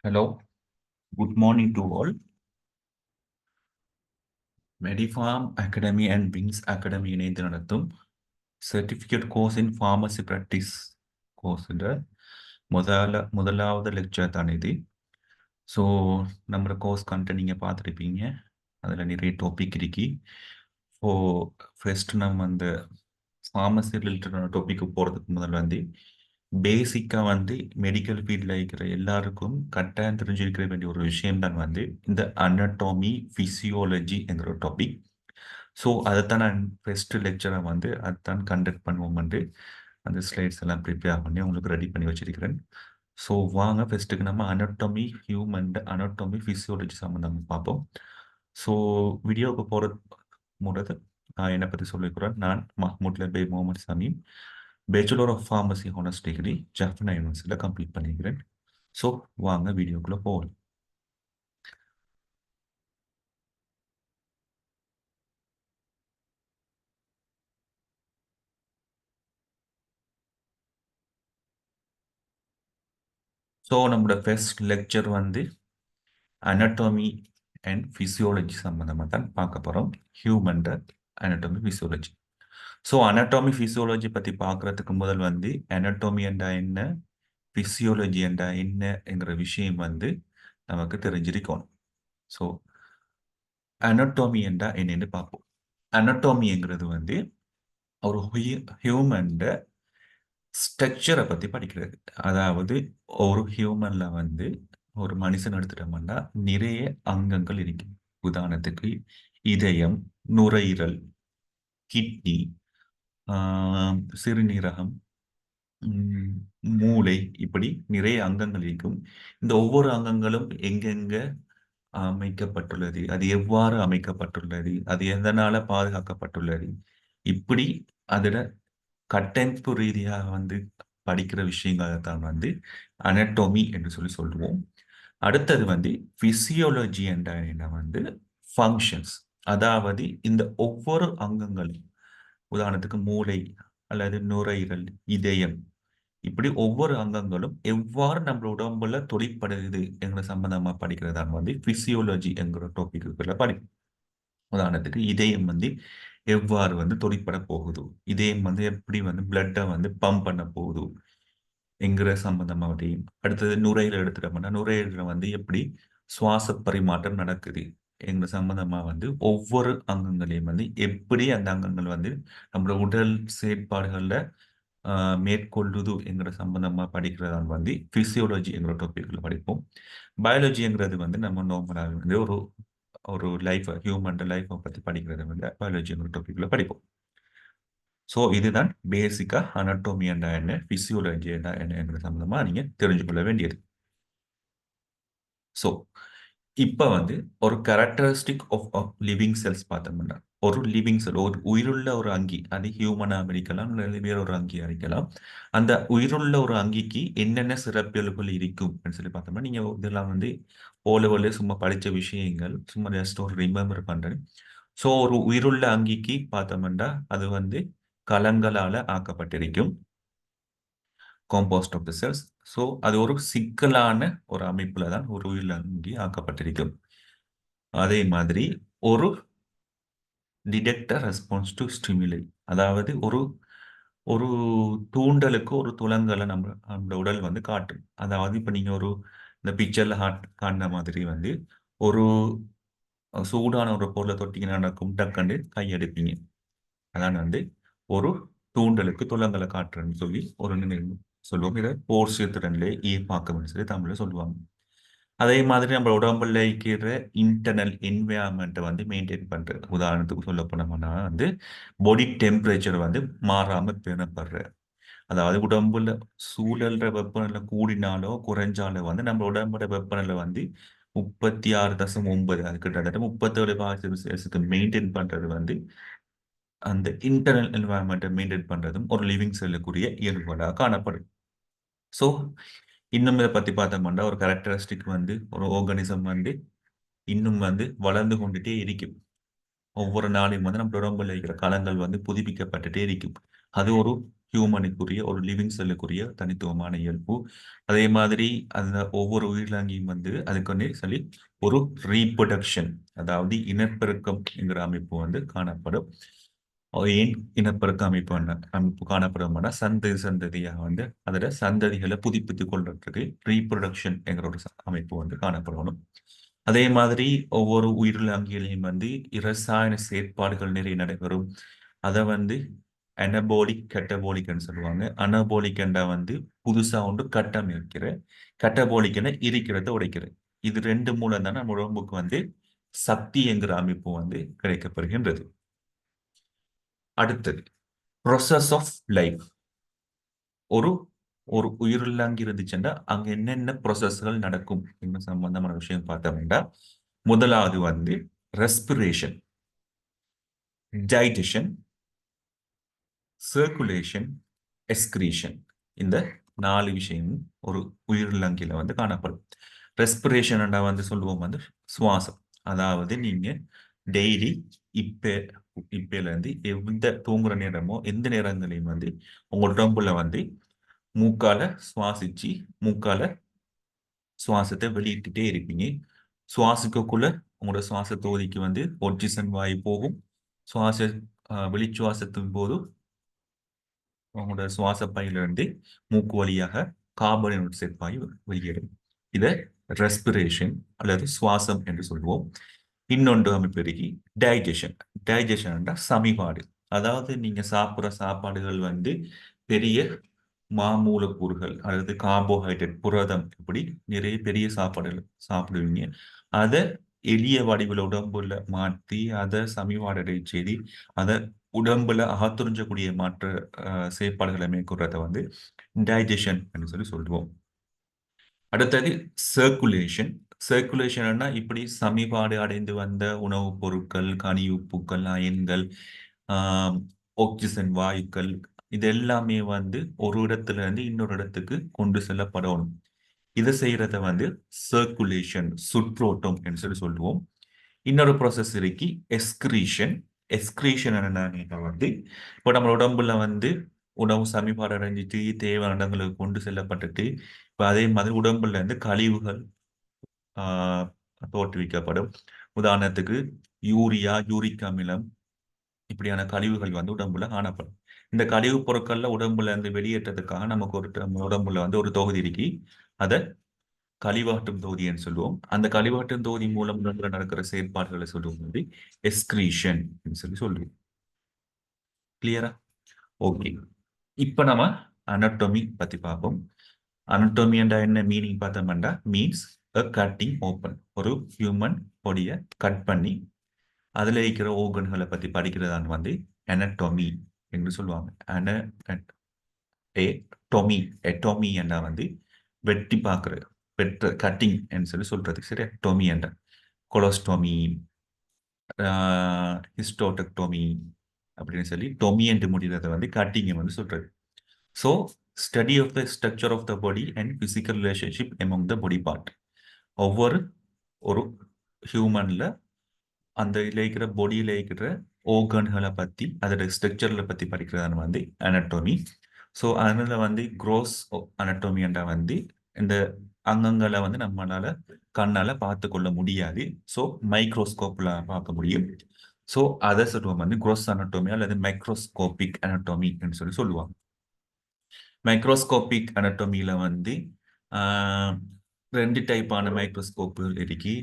Hello, good morning to all. Medifarm Academy and Wings Academy இணைந்து நடத்தும் certificate course in pharmacy practice கோர்ஸோட முதலாவது lecture தான் இது. ஸோ நம்ம கோர்ஸ் கண்டென்ட் நீங்கள் பார்த்துருப்பீங்க. அதில் நிறைய டாபிக் இருக்கு. ஸோ ஃபர்ஸ்ட் நம்ம அந்த ஃபார்மசி ரிலேட்டடான டாப்பிக்கு போகிறதுக்கு முதல்ல பேசிக்காக மெடிக்கல் ஃபீல்டில் இருக்கிற எல்லாருக்கும் கட்டாயம் தெரிஞ்சிருக்கிற வேண்டிய ஒரு விஷயம் தான் இந்த அனட்டாமி ஃபிசியோலஜி என்கிற ஒரு டாபிக். ஸோ அதைத்தான் நான் ஃபர்ஸ்ட் லெக்சரை அதைத்தான் கண்டக்ட் பண்ணுவோம். அந்த ஸ்லைட்ஸ் எல்லாம் ப்ரிப்பேர் பண்ணி உங்களுக்கு ரெடி பண்ணி வச்சிருக்கிறேன். ஸோ வாங்க ஃபர்ஸ்ட்டுக்கு நம்ம அனட்டாமி ஹியூமன் அனட்டாமி ஃபிசியோலஜி சம்மந்தமாக பார்ப்போம். ஸோ வீடியோவுக்கு போகிறது முன்னது நான் என்னை பற்றி சொல்லிக்கிறேன். நான் Mahmood Lebbe Mohamed Shameem, bachelor of pharmacy honours degree Jaffna யூனிவர்சிட்டியில் கம்ப்ளீட் பண்ணிக்கிறேன். ஸோ வாங்க வீடியோக்குள்ளே போகலாம். ஸோ நம்மளோட first lecture anatomy and physiology சம்மந்தமாக தான் பார்க்க போகிறோம். Human anatomy physiology. So anatomy physiology பற்றி பார்க்குறதுக்கு முதல் அனட்டாமி என்றா என்ன, ஃபிசியோலஜி என்றா என்னங்கிற விஷயம் நமக்கு தெரிஞ்சிருக்கணும். ஸோ அனட்டாமி என்றா என்னன்னு பார்ப்போம். அனட்டாமிங்கிறது ஒரு ஹியூமன் ஸ்ட்ரக்சரை பற்றி படிக்கிறது. அதாவது ஒரு ஹியூமனில் ஒரு மனுஷன் எடுத்துட்டோம்னா நிறைய அங்கங்கள் இருக்கு. உதாரணத்துக்கு இதயம், நுரையீரல், கிட்னி, சிறுநீரகம், மூளை, இப்படி நிறைய அங்கங்கள் இருக்கும். இந்த ஒவ்வொரு அங்கங்களும் எங்கெங்க அமைக்கப்பட்டுள்ளது, அது எவ்வாறு அமைக்கப்பட்டுள்ளது, அது எதனால பாதுகாக்கப்பட்டுள்ளது, இப்படி அதில் கட்டமைப்பு ரீதியாக படிக்கிற விஷயங்களை தான் அனட்டோமி என்று சொல்லுவோம். அடுத்தது பிசியோலஜி என்ற ஃபங்க்ஷன்ஸ். அதாவது இந்த ஒவ்வொரு அங்கங்களும், உதாரணத்துக்கு மூளை அல்லது நுரையீரல், இதயம், இப்படி ஒவ்வொரு அங்கங்களும் எவ்வாறு நம்ம உடம்புல தொழிற்படுது என்ற சம்பந்தமா படிக்கிறதான் பிசியோலஜி என்கிற டாபிக்குள்ள படிக்கும். உதாரணத்துக்கு இதயம் எவ்வாறு தொழிற்பட போகுது, இதயம் எப்படி பிளட்டை பம்ப் பண்ண போகுது என்கிற சம்பந்தமா முடியும். அடுத்தது நுரையீரல் எடுத்துட்டோம்னா நுரையீரல் எப்படி சுவாச பரிமாற்றம் நடக்குது என்கிற சம்பந்தமா ஒவ்வொரு அங்கங்களையும் எப்படி அந்த அங்கங்கள் நம்மளோட உடல் செயற்பாடுகள்ல மேற்கொள்ளுது என்கிற சம்பந்தமா படிக்கிறதான் பிசியோலஜி என்கிற டாபிக்ல படிப்போம். பயாலஜிங்கிறது நம்ம நார்மலாக ஒரு ஒரு லைஃப், ஹியூமன் லைஃப்பை பற்றி படிக்கிறது பயாலஜிங்கிற டாபிக்ல படிப்போம். ஸோ இதுதான் பேசிக்கா அனட்டோமி என்றா என்ன, பிசியோலஜி என்றா என்னங்கிற சம்பந்தமா நீங்க தெரிஞ்சுக்கொள்ள வேண்டியது. ஸோ இப்போ ஒரு கேரக்டரிஸ்டிக் ஆஃப் லிவிங் செல்ஸ் பார்த்தோம்னா, ஒரு லிவிங் செல், ஒரு உயிருள்ள ஒரு அங்கி, அது ஹியூமனாக இருக்கலாம், வேற ஒரு அங்கியாக இருக்கலாம். அந்த உயிருள்ள ஒரு அங்கிக்கு என்னென்ன சிறப்பியல்புகள் இருக்கும் சொல்லி பார்த்தோம்னா, நீங்க இதெல்லாம் ஓ லெவலில் சும்மா படித்த விஷயங்கள், சும்மா ஜஸ்ட் ஒரு ரிமெம்பர் பண்றேன். ஸோ ஒரு உயிருள்ள அங்கிக்கு பார்த்தோம்னா அது கலங்களால ஆக்கப்பட்டிருக்கும், composed of the cells. So அது ஒரு சிக்கலான ஒரு அமைப்புல தான் ஒரு உயிரில் அங்கி ஆக்கப்பட்டிருக்கும். அதே மாதிரி ஒரு டிடெக்டர் ரெஸ்பான்ஸ் டு ஸ்டிமுலை, அதாவது ஒரு ஒரு தூண்டலுக்கு ஒரு துலங்கலை நம்ம உடல் காட்டும். அதாவது இப்போ நீங்க இந்த பிக்சர்ல காட்டின மாதிரி ஒரு சூடான ஒரு பொருளை தொட்டிங்கன்னா நடக்கும், டக்குன்னு கையெடுப்பீங்க. அதான் ஒரு தூண்டலுக்கு துலங்கலை காட்டுறேன்னு சொல்லி ஒரு நினைவு சொல்லுவோம். இதை போர்சிய திறனிலே ஈர்ப்பாக்கம்னு சொல்லி தமிழ்ல சொல்லுவாங்க. அதே மாதிரி நம்ம உடம்புல இருக்கிற இன்டர்னல் என்வயான்மெண்ட்டை மெயின்டைன் பண்றது. உதாரணத்துக்கு சொல்ல போனோம்னா பாடி டெம்பரேச்சர் மாறாம பேணப்படுற, அதாவது உடம்புல சூழல்ற வெப்பநிலை கூடினாலோ குறைஞ்சாலோ நம்ம உடம்போட வெப்பநிலை 36.9, அது கிட்டத்தட்ட 37°C மெயின்டைன் பண்றது அந்த இன்டர்னல் என்வயான்மெண்ட்டை மெயின்டைன் பண்றதும் ஒரு லிவிங் செல்லுக்குரிய இயல்புகளாக காணப்படும். ஸோ இன்னும் இதை பத்தி பார்த்தோம்னா ஒரு கேரக்டரிஸ்டிக் ஒரு ஆர்கானிசம் இன்னும் வளர்ந்து கொண்டுட்டே இருக்கும். ஒவ்வொரு நாளையும் நம்ம உடம்புல இருக்கிற கலங்கள் புதுப்பிக்கப்பட்டுட்டே இருக்கும். அது ஒரு ஹியூமனுக்குரிய ஒரு லிவிங் செல்லுக்குரிய தனித்துவமான இயல்பு. அதே மாதிரி அந்த ஒவ்வொரு உயிரினங்களையும் வந்து அதுக்கு சொல்லி ஒரு ரீப்ரொடக்ஷன், அதாவது இனப்பெருக்கம் என்கிற அமைப்பு வந்து காணப்படும். ஏன் இனப்பெருக்க அமைப்பு காணப்படும்னா சந்ததி சந்ததியாக வந்து அதோட சந்ததிகளை புதுப்பித்துக் கொள்றதுக்கு ரீப்ரொடக்ஷன் என்கிற ஒரு அமைப்பு வந்து காணப்படணும். அதே மாதிரி ஒவ்வொரு உயிரினங்களையும் வந்து இரசாயன செயற்பாடுகள் நிறைய நடைபெறும். அதை வந்து அனபோலிக் கெட்டபோலிக்னு சொல்லுவாங்க. அனபோலிக் என்றா வந்து புதுசா ஒன்று கட்டமைக்கிற, கெட்டபோலிக்னா இருக்கிறத உடைக்கிற. இது ரெண்டு மூலம் தான் நம்ம உடம்புக்கு வந்து சக்தி என்கிற அமைப்பு வந்து கிடைக்கப்பெறுகின்றது. அடுத்தது ப்ரொசஸ் ஆஃப் லைஃப். ஒரு ஒரு உயிரினங்க இருந்துச்சுன்னா அங்க என்னென்ன ப்ரொசஸ்கள் நடக்கும் என்ன சம்பந்தமான விஷயம் பார்த்தோம்னா, முதலாவது வந்து ரெஸ்பிரேஷன், டைஜஷன், சர்க்குலேஷன், எஸ்கிரீஷன். இந்த 4 விஷயமும் ஒரு உயிரினங்கில வந்து காணப்படும். ரெஸ்பிரேஷன் வந்து சொல்லுவோம் வந்து சுவாசம். அதாவது நீங்க டெய்லி இப்ப இப்பல இருந்து எந்த தூங்குற நேரமோ எந்த நேரங்களையும் வந்து உங்க உடம்புல வந்து மூக்கால சுவாசிச்சு மூக்கால சுவாசத்தை வெளியிட்டுட்டே இருப்பீங்க. சுவாசிக்கக்குள்ள உங்களோட சுவாச தொகுதிக்கு வந்து ஆக்சிஜன் வாயு போகும். சுவாச வெளிச்சுவாசத்தின் போது உங்களோட சுவாச பையிலிருந்து மூக்கு வழியாக கார்பன் டை ஆக்சைடு வாயு வெளியேறும். இதை ரெஸ்பிரேஷன் அல்லது சுவாசம் என்று சொல்வோம். இன்னொன்று அமைப்பு இருக்கு டைஜஷன். டைஜஷன் சமிபாடு. அதாவது நீங்க சாப்பிடுற சாப்பாடுகள் வந்து பெரிய மாமூலக்கூறுகள் அல்லது கார்போஹைட்ரேட் புரதம் இப்படி நிறைய பெரிய சாப்பாடுகள் சாப்பிடுவீங்க. அதை எளிய வடிவில் உடம்புல மாற்றி அதை சமிபாடடை செய்து அதை உடம்புல அகத்துறிஞ்சக்கூடிய மாற்ற செயற்பாடுகளை மேற்கொள்றதை வந்து டைஜஷன் என்று சொல்லி சொல்லுவோம். அடுத்தது சர்க்குலேஷன். சர்க்குலேஷன்னா இப்படி சமிபாடு அடைந்து வந்த உணவுப் பொருட்கள், கனி உப்புக்கள், அயன்கள், ஆக்சிஜன் வாயுக்கள் இது எல்லாமே வந்து ஒரு இடத்துல இருந்து இன்னொரு இடத்துக்கு கொண்டு செல்லப்படணும். இதை செய்யறத வந்து சர்க்குலேஷன், சுற்றோட்டம் என்று சொல்லி சொல்லுவோம். இன்னொரு ப்ராசஸ் இருக்கு எஸ்கிரீஷன். எஸ்கிரீஷன் என்னன்னா வந்து இப்போ நம்ம உடம்புல வந்து உணவு சமிபாடு அடைஞ்சிட்டு தேவையான இடங்களுக்கு கொண்டு செல்லப்பட்டுட்டு இப்போ அதே மாதிரி உடம்புல இருந்து கழிவுகள் ஆஹ், தோற்றுவிக்கப்படும். உதாரணத்துக்கு யூரியா, யூரிக் அமிலம் இப்படியான கழிவுகள் வந்து உடம்புல காணப்படும். இந்த கழிவுப் பொருட்கள்ல உடம்புல இருந்து வெளியேற்றதுக்காக நமக்கு நம்ம உடம்புல வந்து ஒரு தொகுதி இருக்கு. அதை கழிவாட்டும் தொகுதின்னு சொல்லுவோம். அந்த கழிவாட்டும் தொகுதி மூலம் உடம்புல நடக்கிற செயற்பாடுகளை சொல்லுவோம் வந்து எஸ்கிரீஷன் சொல்லி சொல்லுவோம். கிளியரா? ஓகே. இப்ப நம்ம அனட்டோமி பத்தி பார்ப்போம். அனட்டோமி என்ற என்ன மீனிங் பார்த்தோம்னா மீன்ஸ் கட்டிங் ஓப்பன். ஒரு ஹியூமன் பொடியை கட் பண்ணி அதுல இருக்கிற ஓர்கன்களை பத்தி படிக்கிறதான் வந்து anatomy என்று சொல்லுவாங்க. டொமி எட்டோமி என்ற வந்து வெட்டி பார்க்கறது, வெட்ட கட்டிங் என்று சொல்லி சொல்றது சரி. டொமி என்ற கொலோஸ்டோமி, ஹிஸ்டோடெக்டோமி அப்படின்னு சொல்லி டொமி என்று முடிகிறத வந்து கட்டிங் வந்து சொல்றது. So study of the structure of the body and physical relationship among the body part. ஒவ்வொரு ஒரு ஹியூமன்ல அந்த இதில் இருக்கிற பொடியில் இருக்கிற ஓர்கன்களை பற்றி அதோட ஸ்ட்ரக்சரில் பற்றி படிக்கிறதான வந்து அனட்டோமி. ஸோ அதனால வந்து க்ரோஸ் அனட்டோமி என்ற வந்து இந்த அங்கங்களை வந்து நம்மளால கண்ணால பார்த்து கொள்ள முடியாது. ஸோ மைக்ரோஸ்கோப்ல பார்க்க முடியும். ஸோ அதை சொல்லுவோம் வந்து க்ரோஸ் அனட்டோமி அல்லது மைக்ரோஸ்கோபிக் அனட்டோமி சொல்லி சொல்லுவாங்க. மைக்ரோஸ்கோபிக் அனட்டோமியில வந்து ஆஹ், ரெண்டு டைப்பான மைக்ரோஸ்கோப்புகள் இருக்கு.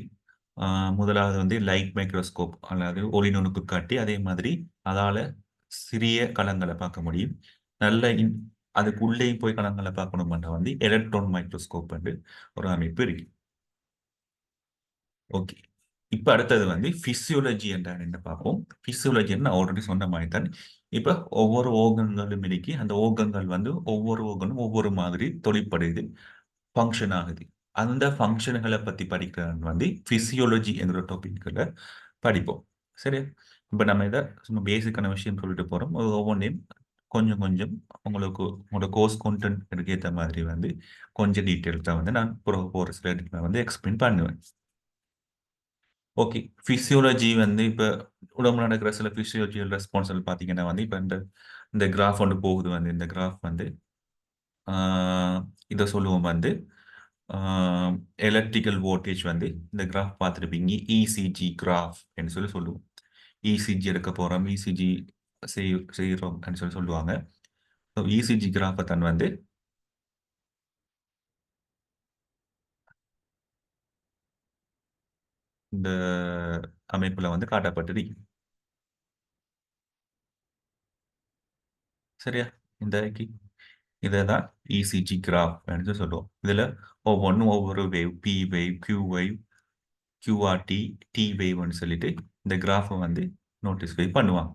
முதலாவது வந்து லைட் மைக்ரோஸ்கோப் அல்லது ஒளி நுணுக்கு காட்டி அதே மாதிரி அதால சிறிய கலங்களை பார்க்க முடியும். நல்ல அதுக்கு உள்ளேயும் போய் கலங்களை பார்க்கணும்னா வந்து எலக்ட்ரான் மைக்ரோஸ்கோப் வந்து ஒரு அமைப்பு இருக்கு. ஓகே. இப்ப அடுத்தது வந்து பிசியோலஜி என்றால் என்ன பார்ப்போம். பிசியோலஜி நான் ஆல்ரெடி சொன்ன மாதிரி தான். இப்ப ஒவ்வொரு ஓகங்களும் இருக்கு. அந்த ஓகங்கள் வந்து ஒவ்வொரு ஓகனும் ஒவ்வொரு மாதிரி தொழிற்படுது, ஃபங்க்ஷன் ஆகுது. அந்த ஃபங்க்ஷன்களை பத்தி படிக்கிறது வந்து பிசியோலஜி என்கிற டாபிக்ல படிப்போம். சரி. இப்ப நம்ம இதை சும்மா பேசிக்கான விஷயம் சொல்லிட்டு போறோம். ஒவ்வொன்றையும் கொஞ்சம் கொஞ்சம் உங்களுக்கு உங்களோட கோர்ஸ் கண்டென்ட் ஏற்ற மாதிரி வந்து கொஞ்சம் டீட்டெயில்ஸ் தான் வந்து நான் போகிற ஸ்லைடுக்கு வந்து எக்ஸ்பிளைன் பண்ணுவேன். ஓகே. பிசியோலஜி வந்து இப்ப உடம்புல நடக்கிற சில பிசியோலஜிக்கல் ரெஸ்பான்ஸ்கள் பார்த்தீங்கன்னா வந்து, இப்ப இந்த கிராஃப் ஒண்ணு போகுது வந்து, இந்த கிராஃப் வந்து ஆ இத சொல்லுவோம் வந்து, ஆ எலக்ட்ரிக்கல் வோல்டேஜ் வந்து இந்த கிராஃப் பார்த்திருப்பீங்க. இசிஜி கிராஃப் ன்னு சொல்லுவோம். இசிஜி எடுக்க போறோம், இசிஜி செய்றோம் ன்னு சொல்லுவாங்க. ஸோ இசிஜி கிராஃப்ப தான் வந்து இந்த அமைப்புல வந்து காட்டப்பட்டிருக்கு. சரியா? இந்த இததான் இசிஜி கிராஃப் ன்னு சொல்லுவோம். இதுல ஒவ்வொன்னும் ஒவ்வொரு wave, P wave, Q wave, QRT, T வேவ்ன்னு சொல்லிட்டு இந்த கிராஃப்ப வந்து நோட்டிஸ்ஃபை பண்ணுவாங்க.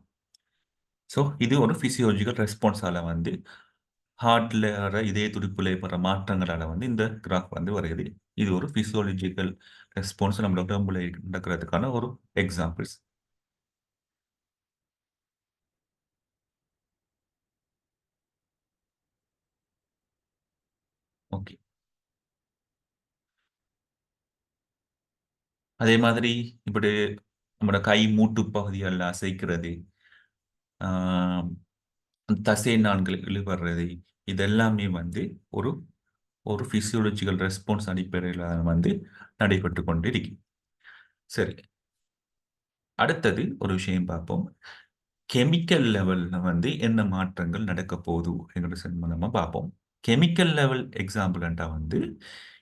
ஸோ இது ஒரு பிசியோலஜிக்கல் ரெஸ்பான்ஸால வந்து ஹார்ட்ல வர இதய துடிப்புல ஏற்படுற மாற்றங்களால வந்து இந்த கிராஃப் வந்து வருகுது. இது ஒரு பிசியோலஜிக்கல் ரெஸ்பான்ஸ் நம்ம உடம்புல நடக்கிறதுக்கான ஒரு எக்ஸாம்பிள்ஸ். ஓகே. அதே மாதிரி இப்படி நம்மோட கை மூட்டு பகுதிகள்ல அசைக்கிறது, ஆ தசை நாண்கள் இழுபடுறது, இது எல்லாமே வந்து ஒரு ஒரு பிசியோலஜிக்கல் ரெஸ்பான்ஸ் அடிப்படையில வந்து நடைபெற்றுக் கொண்டிருக்கு. சரி. அடுத்தது ஒரு விஷயம் பார்ப்போம். கெமிக்கல் லெவல்ல வந்து என்ன மாற்றங்கள் நடக்கப் போகுது என்கிற சம்பந்தமா பார்ப்போம். கெமிக்கல் லெவல் எக்ஸாம்பிள்ன்ட்டா வந்து,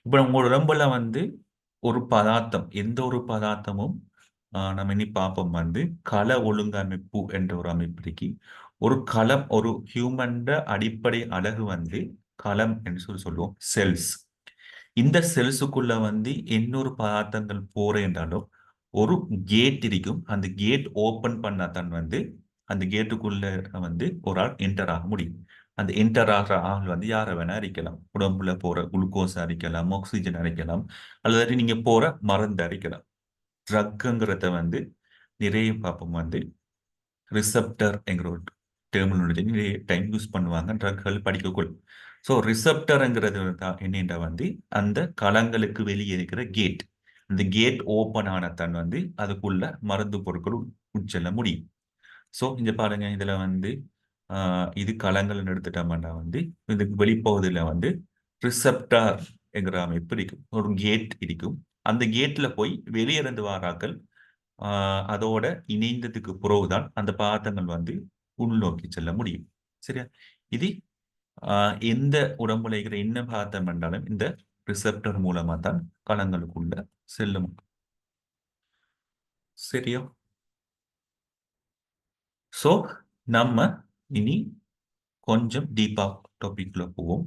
இப்ப உங்க உடம்புல வந்து ஒரு பதார்த்தம், எந்த ஒரு பதார்த்தமும் நம்ம இனி பார்ப்போம் வந்து, கள ஒழுங்கமைப்பு என்ற ஒரு அமைப்பு இருக்கு. ஒரு களம் ஒரு ஹியூமன்ட அடிப்படை அழகு வந்து களம் என்று சொல்லுவோம். செல்ஸ். இந்த செல்ஸுக்குள்ள வந்து இன்னொரு பதார்த்தங்கள் போறேன்றாலும், ஒரு கேட் இருக்கும். அந்த கேட் ஓப்பன் பண்ணா தான் வந்து, அந்த கேட்டுக்குள்ள வந்து ஒரு ஆள் என்டர் ஆக முடியும். அந்த என்டர் ஆகுற ஆள் வந்து யார வேணா இருக்கலாம். உடம்புல போற குளுக்கோஸ் அரிக்கலாம், ஆக்ஸிஜன் அரிக்கலாம், அல்லது நீங்க போற மருந்து அரிக்கலாம். ட்ரக்குங்கிறத வந்து நிறைய பார்ப்போம் வந்து ரிசெப்டர் என்கிற ஒரு டெர்மினாலஜி நிறைய டைம் யூஸ் பண்ணுவாங்க ட்ரக்கள் படிக்கக்குள். ஸோ ரிசெப்டர்ங்கிறது தான் என்னென்னா வந்து அந்த களங்களுக்கு வெளியே இருக்கிற கேட். அந்த கேட் ஓப்பன் ஆனத்தான் வந்து அதுக்குள்ள மருந்து பொருட்கள் உட்செல்ல முடியும். ஸோ இங்க பாருங்க இதுல வந்து இது களங்கள்னு எடுத்துட்டோம்னா வந்து இதுக்கு வெளிப்பகுதியில வந்து ரிசெப்டார் என்கிற அமைப்பு இருக்கும். ஒரு கேட் இருக்கும். அந்த கேட்ல போய் வெளிய இருந்து வாராக்கள் ஆ அதோட இணைந்ததுக்கு பிறகுதான் அந்த பாதங்கள் வந்து உள்நோக்கி செல்ல முடியும். சரியா? இது ஆ எந்த உடம்புல இருக்கிற என்ன பாதம் என்றாலும் இந்த ரிசெப்டர் மூலமா தான் களங்களுக்குள்ள செல்லும். சரியா? சோ நம்ம இனி கொஞ்சம் டீப்பா டாபிக்ல போவோம்.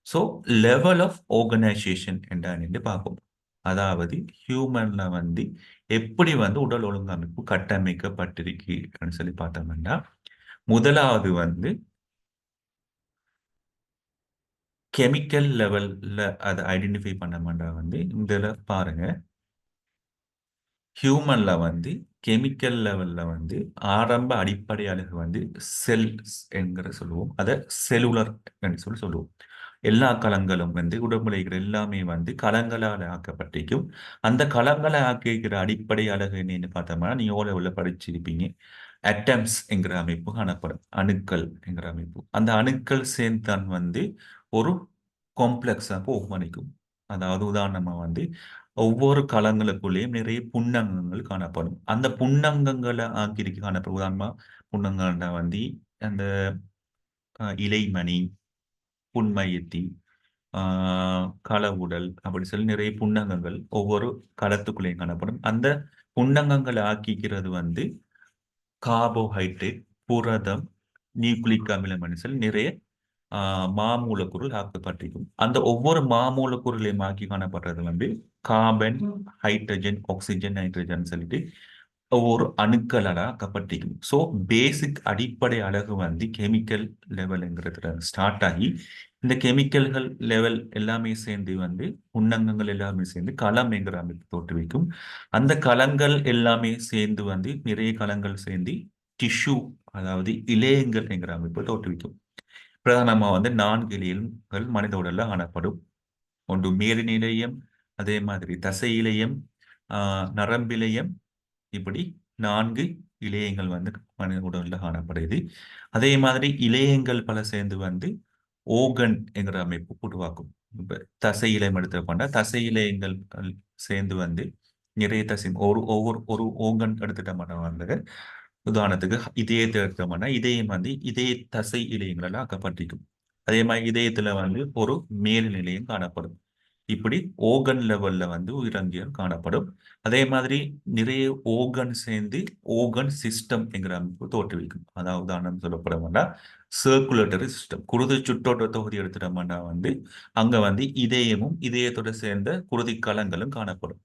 சோ லெவல் ஆஃப் ஆர்கனைசேஷன் என்னன்னு பார்ப்போம். அதாவது ஹியூமன்ல வந்து எப்படி வந்து உடல் ஒழுங்கமைப்பு கட்டமைக்கப்பட்டிருக்குன்னு சொல்லி பார்த்தோம்னா, முதலாவது வந்து கெமிக்கல் லெவல்ல அத ஐடென்டிஃபை பண்ணோம்னா வந்து இதுல பாருங்க. ஹியூமன்ல வந்து கெமிக்கல் லெவல்ல வந்து ஆரம்ப அடிப்படை அலகு வந்து செல்ஸ் என்கிற சொல்லுவோம். அத செல்லுலர் என்று சொல்லுவோம். எல்லா களங்களும் வந்து உடம்புல இருக்கிற எல்லாமே வந்து களங்களால ஆக்கப்பட்டிருக்கும். அந்த களங்கள ஆக்கியிருக்கிற அடிப்படை அலகு என்னன்னு பார்த்தோம்னா, நீங்க ஓ லெவல்ல படிச்சிருப்பீங்க. அட்டம்ஸ் என்கிற அமைப்பு காணப்படும். அணுக்கள் என்கிற அமைப்பு. அந்த அணுக்கள் சேர்ந்து தான் வந்து ஒரு காம்ப்ளெக்ஸா ஒவ்வொன்னைக்கும். அதாவது உதாரணமா வந்து ஒவ்வொரு களங்களுக்குள்ளேயும் நிறைய புன்னங்கங்கள் காணப்படும். அந்த புன்னங்கங்கள ஆக்கிருக்கு காணப்படும். உதாரணமா புன்னங்கள்னா வந்து அந்த இலைமணி, புன்மையத்தி, ஆ களவுடல் அப்படி சொல்லி நிறைய புன்னகங்கள் ஒவ்வொரு களத்துக்குள்ளேயும் காணப்படும். அந்த புன்னகங்கள ஆக்கிக்கிறது வந்து கார்போஹைட்ரேட், புரதம், நியூக்ளிக் அமிலம் சொல்லி நிறைய ஆ மாமூலக்கூறுகள் ஆக்கப்பட்டிருக்கும். அந்த ஒவ்வொரு மாமூலக்கூறுகளையும் ஆக்கி காணப்படுறது வந்து கார்பன், ஹைட்ரஜன், ஆக்ஸிஜன், நைட்ரஜன் சொல்லிட்டு ஒவ்வொரு அணுக்களால ஆக்கப்பட்டிருக்கும். ஸோ பேசிக் அடிப்படை அலகு வந்து கெமிக்கல் லெவல்ங்கிறதுல ஸ்டார்ட் ஆகி, இந்த கெமிக்கல்கள் லெவல் எல்லாமே சேர்ந்து வந்து உன்னங்கங்கள் எல்லாமே சேர்ந்து களம் என்கிற அமைப்பு தோற்றுவிக்கும். அந்த களங்கள் எல்லாமே சேர்ந்து வந்து நிறைய களங்கள் சேர்ந்து டிஷ்யூ அதாவது இழையங்கள் என்கிற அமைப்பு தோற்றுவிக்கும். பிரதானமா வந்து 4 இழையங்கள் மனித உடல்ல காணப்படும். ஒன்று மேல் இழையம், அதே மாதிரி தசை இழையம், நரம்பிலையும் இப்படி 4 இழையங்கள் வந்து மனித உடல்ல காணப்படுது. அதே மாதிரி இழையங்கள் பல சேர்ந்து வந்து ஓகன் என்கிற அமைப்பு உருவாக்கும். இப்ப தசை இழையம் எடுத்துட்டோம்னா தசை இழையங்கள் சேர்ந்து வந்து நிறைய தசை ஒரு ஓங்கன் எடுத்துட்டோம்னா வந்து உதாரணத்துக்கு இதயத்தை எடுத்தோம்னா இதயம் வந்து இதய தசை இழையங்களால் ஆக்கப்பட்டிருக்கும். அதே மாதிரி இதயத்துல வந்து ஒரு மேல் நிலையம் காணப்படும். இப்படி ஓகன் லெவல்ல வந்து உயிரங்கியல் காணப்படும். அதே மாதிரி நிறைய ஓகன் சேர்ந்து ஓகன் சிஸ்டம் என்கிற அமைப்பு தோற்றுவிக்கும். அதாவது உதாரணம் சொல்லப்படமாட்டா சர்க்குலேட்டரி சிஸ்டம் குருதி சுற்றோட்ட தொகுதி எடுத்துட்டோம்னா வந்து அங்க வந்து இதயமும் இதயத்தோட சேர்ந்த குருதி கலங்களும் காணப்படும்.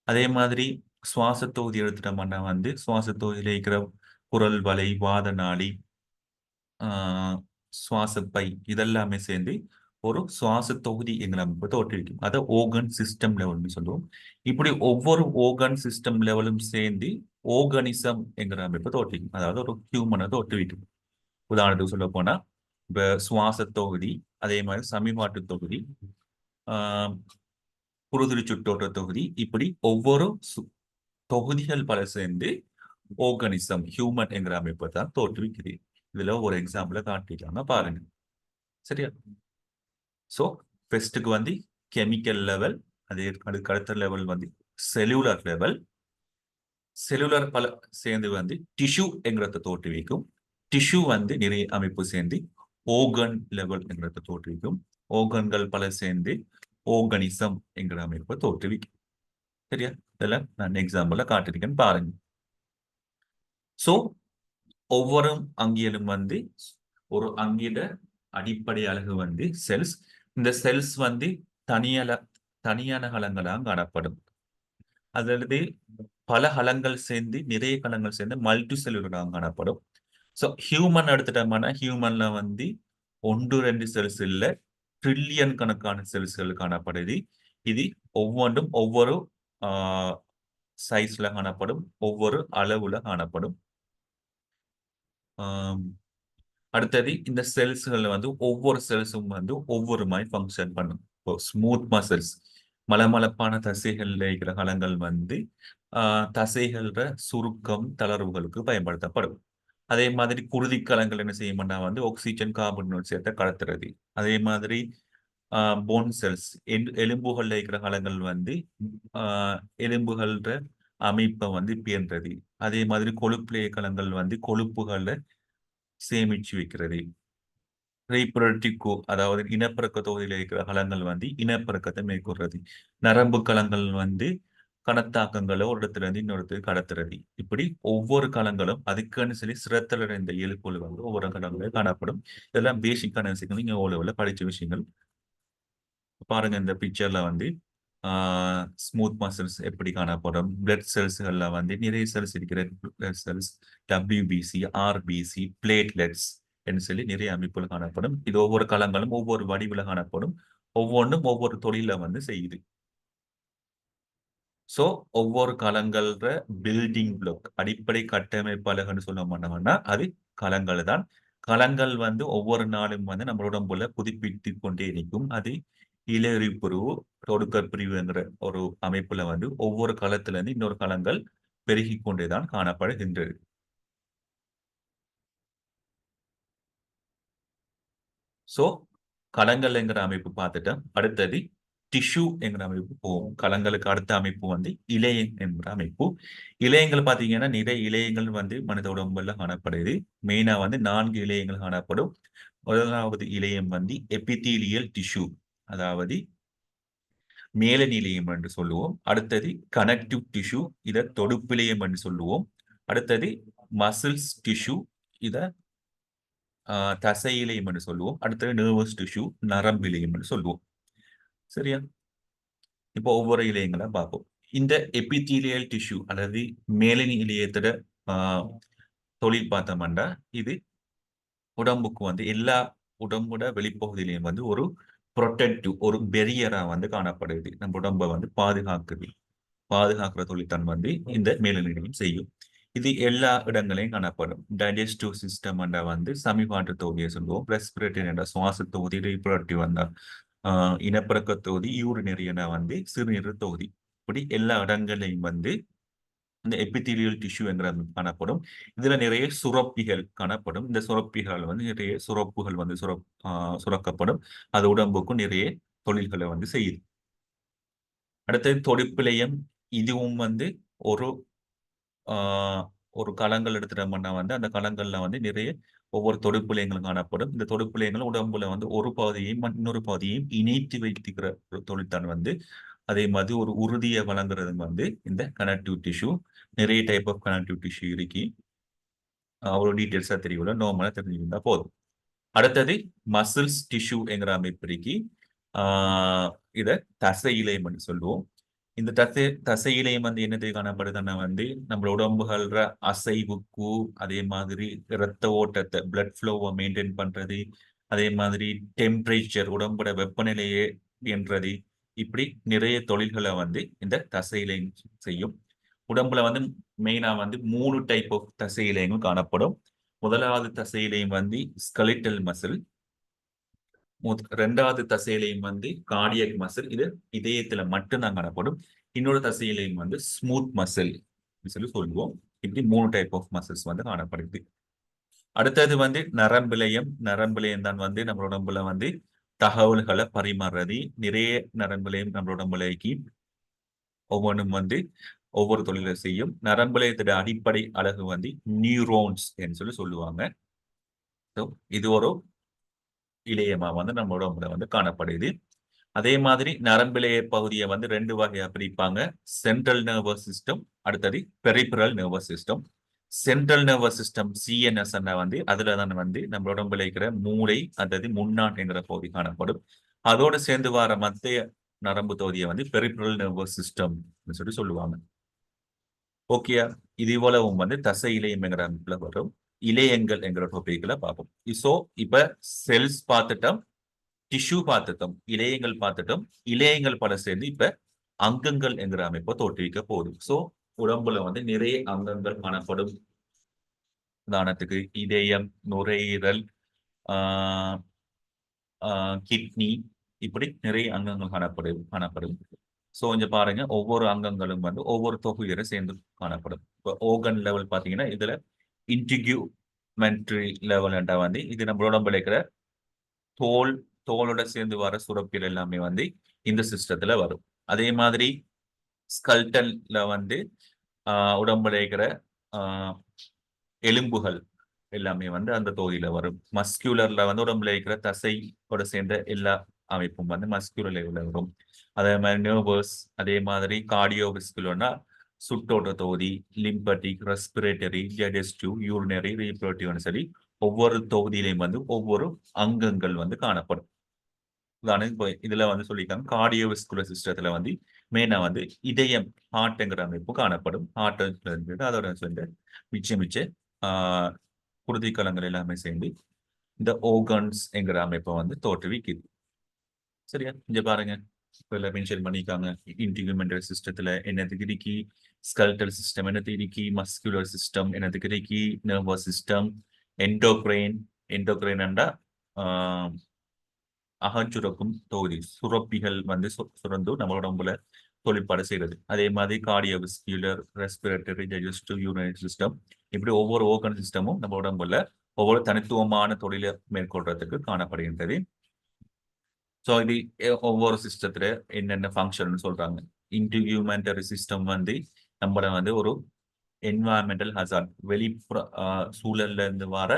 அதே மாதிரி சுவாச தொகுதி எடுத்துட்டோம்னா வந்து சுவாச தொகுதியில இருக்கிற குரல் வலை, வாத நாடி, ஆஹ் சுவாசப்பை இதெல்லாமே சேர்ந்து ஒரு சுவாச தொகுதி எங்களை அமைப்பு தோற்றுவிக்கும். அதை ஓகன் சிஸ்டம் லெவல்னு சொல்லுவோம். இப்படி ஒவ்வொரு ஓகன் சிஸ்டம் லெவலும் சேர்ந்து ஓகனிசம் என்கிற அமைப்பு தோற்றுவிக்கும். அதாவது ஒரு ஹியூமனை தோற்றுவிக்கும். உதாரணத்துக்கு சொல்ல போனா இப்ப சுவாச தொகுதி, அதே மாதிரி சமிபாட்டு தொகுதி, ஆஹ் குருதிரி சுற்றோட்ட தொகுதி, இப்படி ஒவ்வொரு தொகுதிகள் பல சேர்ந்து ஓர்கனிசம் ஹியூமன் என்கிற அமைப்பை தான் தோற்றுவிக்குது. இதுல ஒரு எக்ஸாம்பிள காட்டிட்டாங்க பாருங்க. சரியா? சோ ஃபர்ஸ்ட்டுக்கு வந்து கெமிக்கல் லெவல், அதுக்கு அடுத்த லெவல் வந்து செல்லுலர் லெவல். செல்லுலர் பல சேர்ந்து வந்து டிஷ்யூ என்கிறத தோற்றுவிக்கும். டிஷ்யூ வந்து நிறைய அமைப்பு சேர்ந்து ஓர்கன் லெவல் என்கிறத தோற்றுவிக்கும். ஓர்கன்கள் பல சேர்ந்து ஓர்கனிசம் என்கிற அமைப்பை தோற்றுவிக்கும். சரியா? இதெல்லாம் நான் எக்ஸாம்பிள காட்டிருக்கேன்னு பாருங்க. சோ ஒவ்வொரு அங்கியலும் வந்து ஒரு அங்கிட அடிப்படை அலகு வந்து செல்ஸ். இந்த செல்ஸ் வந்து தனியல தனியான கலங்களாக காணப்படும். அதாவது பல கலங்கள் சேர்ந்து நிறைய கலங்கள் சேர்ந்து மல்டி செல்லுலராக காணப்படும். ஸோ ஹியூமன் எடுத்துட்டோம்னா ஹியூமன்ல வந்து 1-2 செல்ஸ் இல்ல ட்ரில்லியன் கணக்கான செல்ஸ்கள் காணப்படுது. இது ஒவ்வொன்றும் ஒவ்வொரு சைஸ்ல காணப்படும், ஒவ்வொரு அளவுல காணப்படும். அடுத்தது இந்த செல்ஸ்கள் வந்து ஒவ்வொரு செல்ஸும் வந்து ஒவ்வொரு மாதிரி ஃபங்க்ஷன் பண்ணும். இப்போ ஸ்மூத் மசில்ஸ் மலமளப்பான தசைகள்ல இருக்கிற கலங்கள் வந்து தசைகள சுருக்கம் தளர்வுகளுக்கு பயன்படுத்தப்படும். அதே மாதிரி குருதி கலங்கள் என்ன செய்யும்னா வந்து ஆக்சிஜன் கார்பன் சேர்த்த கடத்துறது. அதே மாதிரி போன் செல்ஸ் எலும்புகள்ல இருக்கிற கலங்கள் வந்து எலும்புகள அமைப்பை வந்து பேர்ந்தது. அதே மாதிரி கொழுப்பு கலங்கள் வந்து கொழுப்புகளை சேமிச்சு வைக்கிறது. ரீப்ரொடக்டிவ் அதாவது இனப்பெருக்க தொகுதியில் இருக்கிற கலங்கள் வந்து இனப்பெருக்கத்தை மேற்கொள்றது. நரம்பு கலங்கள் வந்து கணத்தாக்கங்களை ஒரு இடத்துல இருந்து இன்னொருத்தருக்கு கடத்துறது. இப்படி ஒவ்வொரு கலங்களும் அதுக்குன்னு சொல்லி சிரத்தலடைந்த இயல்புகள் வந்து ஒவ்வொரு கலங்களும் காணப்படும். இதெல்லாம் பேசிக்கான விஷயங்கள் நீங்க ஓ படிச்ச விஷயங்கள். பாருங்க இந்த பிக்சர்ல வந்து ஸ்மூத் மசில்ஸ் எப்படி காணப்படும். பிளட் செல்ஸ்கள்ல வந்து நிறைய செல்ஸ் இருக்கிற blood cells, WBC, RBC, platelets என்று சொல்லி நிறைய அமைப்புகள் காணப்படும். இது ஒவ்வொரு களங்களும் ஒவ்வொரு வடிவில் காணப்படும். ஒவ்வொன்றும் ஒவ்வொரு தொழில வந்து செய்யுது. சோ ஒவ்வொரு களங்கள பில்டிங் பிளாக் அடிப்படை கட்டமைப்பாளர்கள்னு சொல்ல மாட்டோம்னா அது களங்கள் தான். களங்கள் வந்து ஒவ்வொரு நாளும் வந்து நம்ம உடம்புல புதுப்பித்து கொண்டே இருக்கும். அது இலையுதிர்பிரிவு, தொடுக்கர் பிரிவுங்கிற ஒரு அமைப்புல வந்து ஒவ்வொரு களத்துல இருந்து இன்னொரு களங்கள் பெருகிக் கொண்டேதான் காணப்படுகின்றது. சோ களங்கள் என்கிற அமைப்பு பார்த்துட்டோம். அடுத்தது டிஷ்யூ என்கிற அமைப்பு போகும். களங்களுக்கு அடுத்த அமைப்பு வந்து இழையம் என்கிற அமைப்பு. இழையங்கள் பார்த்தீங்கன்னா நிறைய இழையங்கள் வந்து மனித உடம்புல காணப்படுது. மெயினா வந்து 4 இழையங்கள் காணப்படும். முதலாவது இழையம் வந்து எபிதீலியல் டிஷ்யூ, அதாவது மேலநிலையம் என்று சொல்லுவோம். அடுத்தது கனெக்டிவ் டிஷ்யூ, இத தொடுப்பிழையம் என்று சொல்லுவோம். அடுத்தது மசில்ஸ் டிஷ்யூ, இத தசை இழையம் என்று சொல்லுவோம். அடுத்தது நர்வஸ் டிஷ்யூ, நரம்பிழையம் என்று சொல்லுவோம். சரியா? இப்போ ஒவ்வொரு இழையங்களா பார்ப்போம். இந்த எபிதீலியல் டிஷ்யூ அல்லது மேலணி இழையத்தோட தொழில் பார்த்தோம்னா இது உடம்புக்கு வந்து எல்லா உடம்போட வெளிப்பகுதியிலையும் வந்து ஒரு ப்ரொடெக்டிவ் ஒரு பெரியரா வந்து காணப்படுது. நம்ம உடம்பை வந்து பாதுகாக்குது. பாதுகாக்கிற தொழில்தான் வந்து இந்த மேலநிலையம் செய்யும். இது எல்லா இடங்களையும் காணப்படும். டைஜஸ்டிவ் சிஸ்டம் வந்து சமிபாட்டு தொகுதியை சொல்லுவோம். ரெஸ்பிரேட்டரி என்ற சுவாச தொகுதி, ரீப்ரொடக்டிவ் இனப்பெருக்க தொகுதி, யூரினரி என வந்து சிறுநீர் தொகுதி. இப்படி எல்லா இடங்களையும் வந்து இந்த எபிதீலியல் டிஷ்யூ என்கிற காணப்படும். இதுல நிறைய சுரப்பிகள் காணப்படும். இந்த சுரப்பிகள் வந்து நிறைய சுரப்புகள் வந்து சுரக்கப்படும். அது உடம்புக்கும் நிறைய தொழில்களை வந்து செய்யுது. அடுத்தது தொடுப்பிழையம். இதுவும் வந்து ஒரு ஒரு களங்கள் எடுத்துட்டோம்னா வந்து அந்த களங்கள்ல வந்து நிறைய ஒவ்வொரு தொடுப்பிழையங்களும் காணப்படும். இந்த தொடுப்பிழையங்கள் உடம்புல வந்து ஒரு பகுதியையும் இன்னொரு பகுதியையும் இணைத்து வைத்துக்கிற ஒரு தொழில்தான் வந்து அதே மாதிரி ஒரு உறுதியை வழங்குறது வந்து இந்த கனெக்டிவ் டிஷ்யூ. நிறைய டைப் ஆஃப் கனெக்டிவ் டிஷ்யூ இருக்கு. அவ்வளோ டீட்டெயில்ஸா தெரியல, நார்மலா தெரிஞ்சுக்கிட்டா போதும். அடுத்தது மசில்ஸ் டிஷ்யூ என்கிற அமைப்பு இருக்கு. இத தசை இழையம் சொல்லுவோம். இந்த தசை இழையம் வந்து என்னது காணப்படுதுன்னா வந்து நம்ம உடம்புகள அசைவுக்கு அதே மாதிரி இரத்த ஓட்டத்தை பிளட் ஃப்ளோவை மெயின்டைன் பண்றது, அதே மாதிரி டெம்பரேச்சர் உடம்போட வெப்பநிலையை என்றது, இப்படி நிறைய தொழில்களை வந்து இந்த தசை இழையம் செய்யும். உடம்புல வந்து மெயினா வந்து 3 டைப் ஆஃப் தசை இழையங்கள் காணப்படும். முதலாவது தசை இழையம் வந்து ஸ்கெலிட்டல் மசில். 2வது தசை இழையம் வந்து கார்டியக் மசில். இது இதயத்துல மட்டும்தான் காணப்படும். இன்னொரு தசை இழையம் வந்து ஸ்மூத் மசில் சொல்லி சொல்லுவோம். இப்படி 3 டைப் ஆஃப் மசில்ஸ் வந்து காணப்படுது. அடுத்தது வந்து நரம்பிழையம். நரம்பிழையம் தான் வந்து நம்ம உடம்புல வந்து தகவல்களை பரிமாறுறது. நிறைய நரம்பிழையம் நம்ம உடம்புலைக்கு ஒவ்வொன்றும் வந்து ஒவ்வொரு தொழிலை செய்யும். நரம்பிழையத்தோட அடிப்படை அலகு வந்து நியூரோன்ஸ் என்று சொல்லி சொல்லுவாங்க. இது ஒரு இழையமா வந்து நம்ம உடம்புல வந்து காணப்படுது. அதே மாதிரி நரம்பிழைய பகுதியை வந்து 2 வகையா பிரிப்பாங்க. சென்ட்ரல் நர்வஸ் சிஸ்டம், அடுத்தது peripheral nervous system. Central nervous system CNS வந்து அதுல தான் வந்து நம்ம உடம்புல இருக்கிற மூளை அல்லது முன்னான் என்கிற பகுதி காணப்படும். அதோடு சேர்ந்து வர மத்திய நரம்பு தொகுதியை வந்து பெரிபரல் நர்வஸ் சிஸ்டம் சொல்லி சொல்லுவாங்க. ஓகேயா? இது இவ்வளவும் வந்து தசை இழையம் என்கிற அமைப்புல வரும். இழையங்கள் என்கிற டாபிக்ல பார்ப்போம். சோ இப்ப செல்ஸ் பார்த்துட்டோம், டிஷ்யூ பார்த்துட்டோம், இழையங்கள் பார்த்துட்டோம். இழையங்கள் பல சேர்ந்து இப்ப அங்கங்கள் என்கிற அமைப்பை தோற்றுவிக்க போகுது. சோ உடம்புல வந்து நிறைய அங்கங்கள் காணப்படும். உதாரணத்துக்கு இதயம், நுரையீரல், ஆஹ் கிட்னி, இப்படி நிறைய அங்கங்கள் காணப்படும். சோ இங்க பாருங்க, ஒவ்வொரு அங்கங்களும் வந்து ஒவ்வொரு தொகுதியை சேர்ந்து காணப்படும். இப்போ ஓர்கன் லெவல் பாத்தீங்கன்னா இதுல இன்டிகியூமெண்ட்ரி லெவல் வந்து இது நம்ம உடம்புல இருக்கிற தோல் தோலோட சேர்ந்து வர சுரப்பிகள் எல்லாமே வந்து இந்த சிஸ்டத்துல வரும். அதே மாதிரி ஸ்கல்டல்ல வந்து உடம்புல இருக்கிற எலும்புகள் எல்லாமே வந்து அந்த தொகுதியில வரும். மஸ்குலர்ல வந்து உடம்புல இருக்கிற தசையோட சேர்ந்த எல்லா அமைப்பும் வந்து மஸ்குலர் லெவலில் வரும். அதே மாதிரி நர்வஸ், அதே மாதிரி கார்டியோவஸ்குலர்னா சுட்டோட்ட தொகுதி, லிம்பட்டிக், ரெஸ்பிரேட்டரி, டைஜஸ்டிவ், யூரினரி, ரீப்ரொடக்டிவ் சரி ஒவ்வொரு தொகுதியிலையும் வந்து ஒவ்வொரு அங்கங்கள் வந்து காணப்படும். இப்போ இதுல வந்து சொல்லியிருக்காங்க கார்டியோவஸ்குலர் சிஸ்டத்துல வந்து மெயினா வந்து இதயம் ஹார்ட்ங்கிற அமைப்பு காணப்படும். ஹார்ட் அதோட சேர்ந்து மிச்ச ஆஹ் குருதிக்கலங்கள் எல்லாமே சேர்ந்து இந்த ஓர்கன்ஸ் என்கிற அமைப்பை வந்து தோற்றுவிக்குது. சரியா? இங்க பாருங்க, இப்ப மென்ஷன் பண்ணிருக்காங்க. இன்டிகியூமெண்டல் சிஸ்டத்துல என்னதுக்கு இருக்கி, ஸ்கெலட்டல் சிஸ்டம் என்னது இருக்கி, மஸ்குலர் சிஸ்டம் என்னதுக்கு இருக்கி, நர்வஸ் சிஸ்டம், என்டோக்ரைன். என்டோக்ரைன் என்றா அகச்சுரக்கும் தொகுதி, சுரப்பிகள் வந்து சுரந்து நம்ம உடம்புல தொழிற்பாடு செய்யறது. அதே மாதிரி cardiovascular, respiratory, digestive, urinary system, இப்படி ஒவ்வொரு ஓர்கன் சிஸ்டமும் நம்ம உடம்புல ஒவ்வொரு தனித்துவமான தொழிலை மேற்கொள்றதுக்கு காணப்படுகின்றது. ஸோ இது ஒவ்வொரு சிஸ்டத்துல என்னென்ன ஃபங்க்ஷன் சொல்றாங்க. இன்டிகியூமெண்டரி சிஸ்டம் வந்து நம்மள வந்து ஒரு என்வாயன்மெண்டல் ஹசார்ட், வெளிப்புற சூழல்ல இருந்து வர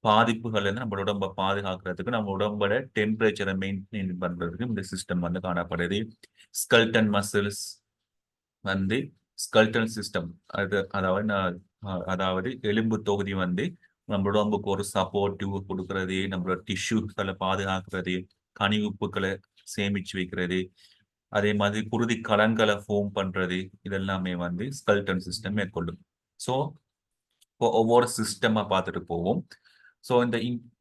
பாதிப்புகள் இருந்து நம்ம உடம்பை பாதுகாக்கிறதுக்கு, நம்ம உடம்போட டெம்பரேச்சரை மெயின்டைன் பண்றதுக்கு இந்த சிஸ்டம் வந்து காணப்படுது. ஸ்கல்டன் மசில்ஸ் வந்து ஸ்கல்டன் சிஸ்டம், அதாவது எலும்பு தொகுதி வந்து நம்ம உடம்புக்கு ஒரு சப்போர்ட்டிவ் கொடுக்கறது, நம்மளோட டிஷ்யூக்களை பாதுகாக்கிறது, கனிவுப்புகளை சேமிச்சு வைக்கிறது, அதே மாதிரி குருதி கலன்களை ஃபோம் பண்றது, இதெல்லாமே வந்து ஸ்கல்டன் சிஸ்டம் மேற்கொள்ளும். ஸோ இப்போ ஒவ்வொரு சிஸ்டமா பார்த்துட்டு போவோம். ஸோ இந்த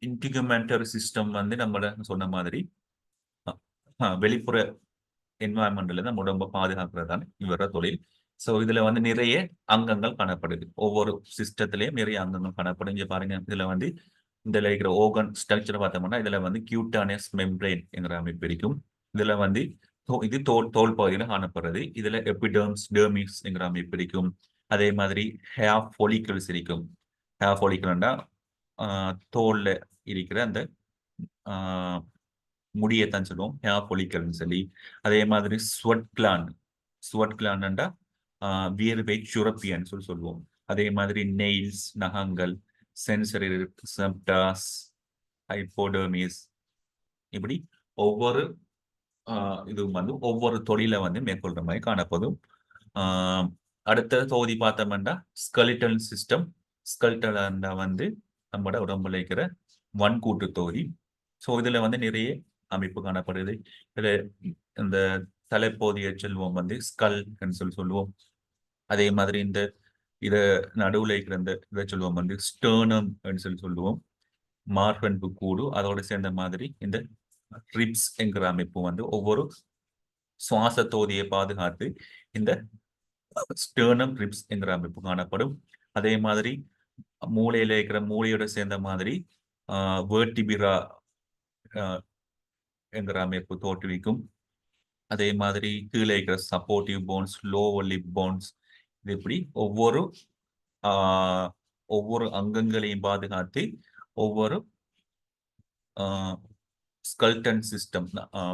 இன்டிகுமெண்டரி சிஸ்டம் வந்து நம்மள சொன்ன மாதிரி வெளிப்புற என்வாயன்மெண்ட்ல நம்ம உடம்பை பாதுகாக்கிறதான இவர தொழில். ஸோ இதுல வந்து நிறைய அங்கங்கள் காணப்படுது. ஒவ்வொரு சிஸ்டத்திலையும் நிறைய அங்கங்கள் காணப்படும். இங்க பாருங்க, இதுல வந்து இதுல இருக்கிற ஓர்கன் ஸ்ட்ரக்சர் பார்த்தோம்னா இதுல வந்து கியூட்டானஸ் மெம்பரேன் என்கிற அமைப்பு இருக்கும். இதுல வந்து இது தோல் பகுதியில காணப்படுறது. இதுல எபிடர்ம்ஸ், டெர்மிஸ் என்கிற அமைப்பு இருக்கும். அதே மாதிரி ஹேர் ஃபாலிகல்ஸ் இருக்கும். ஹேர் ஃபாலிகல்னா தோல்ல இருக்கிற அந்த முடியத்தான் சொல்லுவோம் ஹேர் ஃபாலிகல்னு சொல்லி. அதே மாதிரி ஸ்வட் கிளாண்டா வியர்வை சுரப்பின்னு சொல்லுவோம். அதே மாதிரி நெயில்ஸ், நகங்கள், சென்சரி செப்டாஸ், ஹைப்போடெர்மிஸ், இப்படி ஒவ்வொரு இதுவும் வந்து ஒவ்வொரு தொழிலை வந்து மேற்கொள்ற மாதிரி காணப்படும். அடுத்த தொகுதி பார்த்தோம்னா ஸ்கெலிட்டல் சிஸ்டம். ஸ்கெலிட்டல் வந்து நம்மளோட உடம்புல இருக்கிற வன்கூட்டு தொகுதி. ஸோ இதுல வந்து நிறைய அமைப்பு காணப்படுது. இதுல இந்த தலைப்பகுதியை செல்வோம் வந்து ஸ்கல் சொல்லுவோம். அதே மாதிரி இந்த இத நடுவுல இருக்கிற இந்த இதை சொல்லுவோம் வந்து ஸ்டர்னம் சொல்லுவோம். மார்பன்பு கூடு அதோட சேர்ந்த மாதிரி இந்த ரிப்ஸ் என்கிற அமைப்பு வந்து ஒவ்வொரு சுவாச தொகுதியை பாதுகாத்து இந்த ஸ்டர்னம் ரிப்ஸ் என்கிற அமைப்பு காணப்படும். அதே மாதிரி மூளையில இருக்கிற மூளையோட சேர்ந்த மாதிரி வேர்டிபிரா என்கிற அமைப்பு தோற்றுவிக்கும். அதே மாதிரி கீழே இருக்கிற supportive bones, lower limb bones, இது இப்படி ஒவ்வொரு அங்கங்களையும் பாதுகாத்து ஒவ்வொரு ஸ்கல்டன் சிஸ்டம்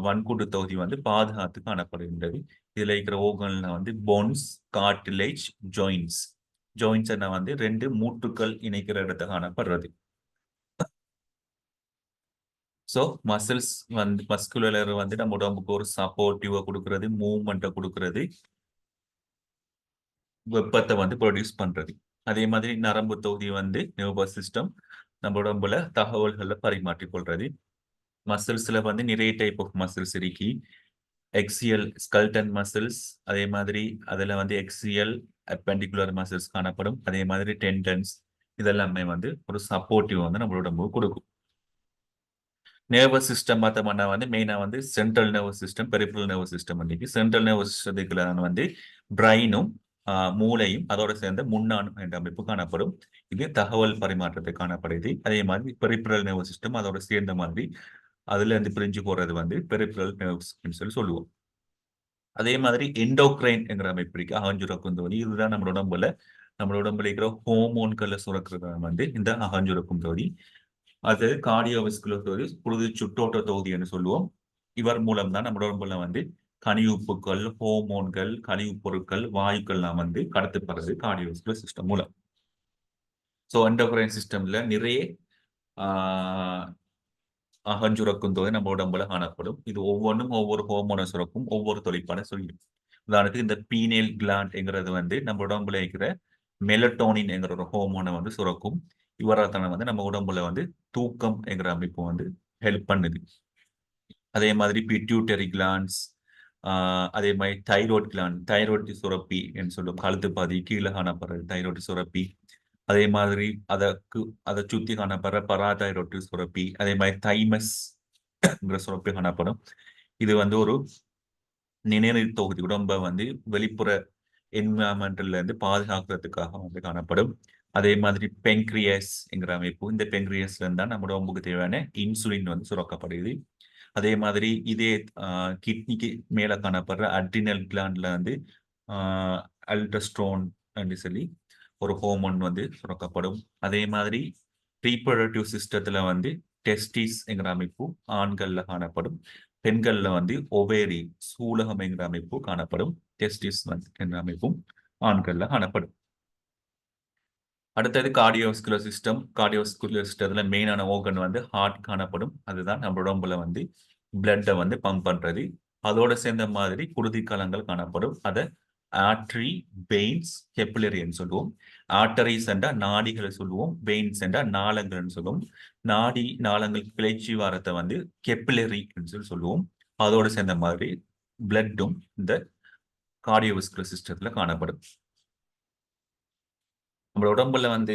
வன்கூட்டு தொகுதி வந்து பாதுகாத்து காணப்படுகின்றது. இதுல இருக்கிற ஓர்கன்ல வந்து போன்ஸ், கார்டிலேஜ், ஜாயின்ஸ். ஜாயின்ஸ் வந்து 2 மூட்டுக்கள் இணைக்கிற இடத்த காணப்படுறது. ஸோ மசில்ஸ் வந்து மஸ்குலர் வந்து நம்ம உடம்புக்கு ஒரு சப்போர்ட்டிவா கொடுக்கறது, மூவ்மெண்ட்டை கொடுக்கறது, வெப்பத்தை வந்து ப்ரொடியூஸ் பண்றது. அதே மாதிரி நரம்பு தொகுதி வந்து நர்வஸ் சிஸ்டம் நம்ம உடம்புல தகவல்களை பரிமாற்றிக் கொள்றது. மசில்ஸ்ல வந்து நிறைய டைப் ஆஃப் மசில்ஸ் இருக்கு. எக்ஸியல் ஸ்கல்டன் மசில்ஸ், அதே மாதிரி அதுல வந்து எக்ஸியல் அப்பெண்டிகுலர் மசில்ஸ் காணப்படும். அதே மாதிரி டெண்டன்ஸ், இதெல்லாமே வந்து ஒரு சப்போர்ட்டிவ் வந்து நம்மளோட உடம்புக்கு கொடுக்கும். நர்வஸ் சிஸ்டம் பார்த்தோம்னா வந்து மெயினா வந்து central nervous system, peripheral nervous system இருக்கு. சென்ட்ரல் நர்வஸ் சிஸ்டத்துக்குள்ள வந்து பிரைனும் மூளையும் அதோட சேர்ந்த முன்னானும் என்ற அமைப்பு காணப்படும். இது தகவல் பரிமாற்றத்தை காணப்படுது. அதே மாதிரி பெரிஃபரல் நர்வஸ் சிஸ்டம் அதோட சேர்ந்த மாதிரி அதுல இருந்து பிரிஞ்சு போறது வந்து பெரிஃபரல் நர்வ்ஸ் சொல்லி சொல்லுவோம். அதே மாதிரி எண்டோக்ரைன் என்கிற அமைப்பு இருக்கு. அகஞ்சுரக்கும் தொகுதி. இதுதான் நம்ம உடம்புல இருக்கிற ஹோமோன்களை சுரக்கிறது வந்து இந்த அகஞ்சுரக்கும் தொகுதி. அது கார்டியோவஸ்குலர் தொகுதி, குருதி சுற்றோட்ட தொகுதி என்று சொல்லுவோம். இவர் மூலம் தான் நம்ம உடம்புல வந்து கனிவுப்புகள், ஹோமோன்கள், கழிவுப் பொருட்கள், வாயுக்கள்லாம் வந்து கடத்தப்படுறது கார்டியோவஸ்குலர் சிஸ்டம் மூலம். ஸோ எண்டோக்ரைன் சிஸ்டம்ல நிறைய அகஞ்சுரக்கும் தொகை நம்ம உடம்புல காணப்படும். இது ஒவ்வொன்றும் ஒவ்வொரு ஹோமோனை சுரக்கும், ஒவ்வொரு தொழிற்பாட சொல்லிடும். உதாரணத்துக்கு இந்த பீனேல் கிளாண்ட் என்கிறது வந்து நம்ம உடம்புல இருக்கிற மெலட்டோனின் என்கிற ஒரு ஹோமோனை வந்து சுரக்கும். இவரால் வந்து நம்ம உடம்புல வந்து தூக்கம் என்கிற அமைப்பு வந்து ஹெல்ப் பண்ணுது. அதே மாதிரி பிட்யூட்டரி கிளாண்ட்ஸ், அதே மாதிரி தைராய்டு சுரப்பி என்று சொல்லும் கழுத்து பாதி கீழே காணப்படுறது தைராய்டு சுரப்பி. அதே மாதிரி அதை சுத்தி காணப்படுற பராதைராய்டு சுரப்பி. அதே மாதிரி தைமஸ் சுரப்பி காணப்படும். இது வந்து ஒரு நிணநீர் தொகுதி, உடம்ப வந்து வெளிப்புற என்விரான்மெண்ட்ல இருந்து பாதுகாக்கிறதுக்காக வந்து காணப்படும். அதே மாதிரி பென்கிரியஸ் என்கிற அமைப்பு, இந்த பென்கிரியஸ்ல இருந்தா நம்ம உடம்புக்கு தேவையான இன்சுலின் வந்து சுரக்கப்படுது. அதே மாதிரி இதே கிட்னிக்கு மேல காணப்படுற அட்ரினல் கிளாண்ட்ல வந்து அல்ட்ரஸ்ட்ரோன் சொல்லி ஒரு ஹோமோன் வந்து சுரக்கப்படும். அதே மாதிரி ரீப்ரொடக்டிவ் சிஸ்டத்துல வந்து டெஸ்டிஸ் என்கிற அமைப்பு ஆண்கள்ல காணப்படும். பெண்கள்ல வந்து ஒவேரி, சூலகம் என்கிற அமைப்பு காணப்படும். டெஸ்டிஸ் என்கிற அமைப்பும் ஆண்கள்ல காணப்படும். அடுத்தது கார்டியோவஸ்குலர் சிஸ்டம். கார்டியோவஸ்குலர் சிஸ்டத்துல மெயினான ஓர்கன் வந்து ஹார்ட் காணப்படும். அதுதான் நம்ம உடம்புல வந்து பிளட்டை வந்து பம்ப் பண்றது. அதோட சேர்ந்த மாதிரி குருதி கலங்கள் காணப்படும். அதை ஆர்டரி, வெயின்ஸ், கெப்பிலரின்னு சொல்லுவோம். ஆர்டரிஸ் என்றா நாடிகளை சொல்லுவோம். வெயின்ஸ் என்றா நாளங்கள்னு சொல்லுவோம். நாடி நாளங்கள் கிளர்ச்சி வாரத்தை வந்து கெப்பிலரி சொல்லி சொல்லுவோம். அதோட சேர்ந்த மாதிரி பிளட்டும் இந்த கார்டியோவஸ்குலர் சிஸ்டத்துல காணப்படும். நம்ம உடம்புல வந்து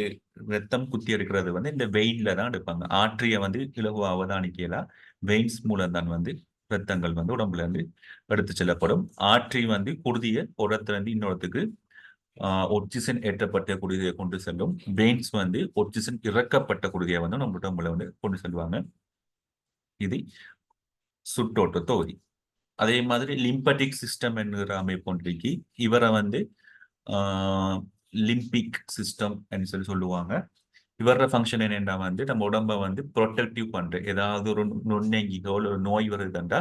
ரத்தம் குத்தி எடுக்கிறது வந்து இந்த வெயின்ல தான் எடுப்பாங்க. ஆர்டரிய வந்து இலகுவா அவதானிக்கலாம். வெயின்ஸ் மூலம் தான் வந்து ரத்தங்கள் வந்து உடம்புல இருந்து எடுத்து செல்லப்படும். ஆர்டரி வந்து குருதியை ஒரு இடத்துல இருந்து இன்னொருத்துக்கு ஒட்சிசன் ஏற்றப்பட்ட குருதியை கொண்டு செல்லும். வெயின்ஸ் வந்து ஒட்சிசன் இறக்கப்பட்ட குருதியை வந்து நம்ம உடம்புல வந்து கொண்டு செல்வாங்க. இது சுற்றோட்ட தொகுதி. அதே மாதிரி லிம்பட்டிக் சிஸ்டம் என்கிற அமைப்பு ஒன்றைக்கு இவரை வந்து லிம்பிக் சிஸ்டம் சொல்லி சொல்லுவாங்க. இவரோட ஃபங்க்ஷன் என்னென்னா வந்து நம்ம உடம்ப வந்து ப்ரொடெக்டிவ் பண்ற ஏதாவது ஒரு நுண்ணங்கிகளோ ஒரு நோய் வருதுண்டா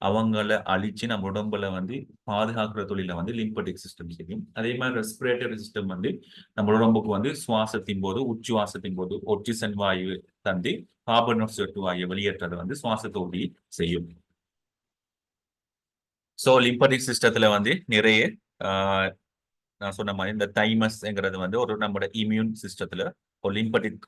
அவங்கள அழிச்சு நம்ம உடம்புல வந்து பாதுகாக்கிற தொழில வந்து லிம்பட்டிக் சிஸ்டம் செய்யும். அதே மாதிரி ரெஸ்பிரேட்டரி சிஸ்டம் வந்து நம்ம உடம்புக்கு வந்து சுவாசத்தின் போது உச்சுவாசத்தின் போது ஒட்சிசன் வாயு தந்து கார்பன் டை ஆக்சைடு வாயு வெளியேற்றதை வந்து சுவாசத்தோடி செய்யும். ஸோ லிம்பட்டிக் சிஸ்டத்துல வந்து நிறைய ஆஹ், நான் சொன்ன மாதிரி இந்த தைமஸ்ங்கிறது வந்து ஒரு நம்மளோட இம்யூன் சிஸ்டத்துல ஒரு லிம்பட்டிக்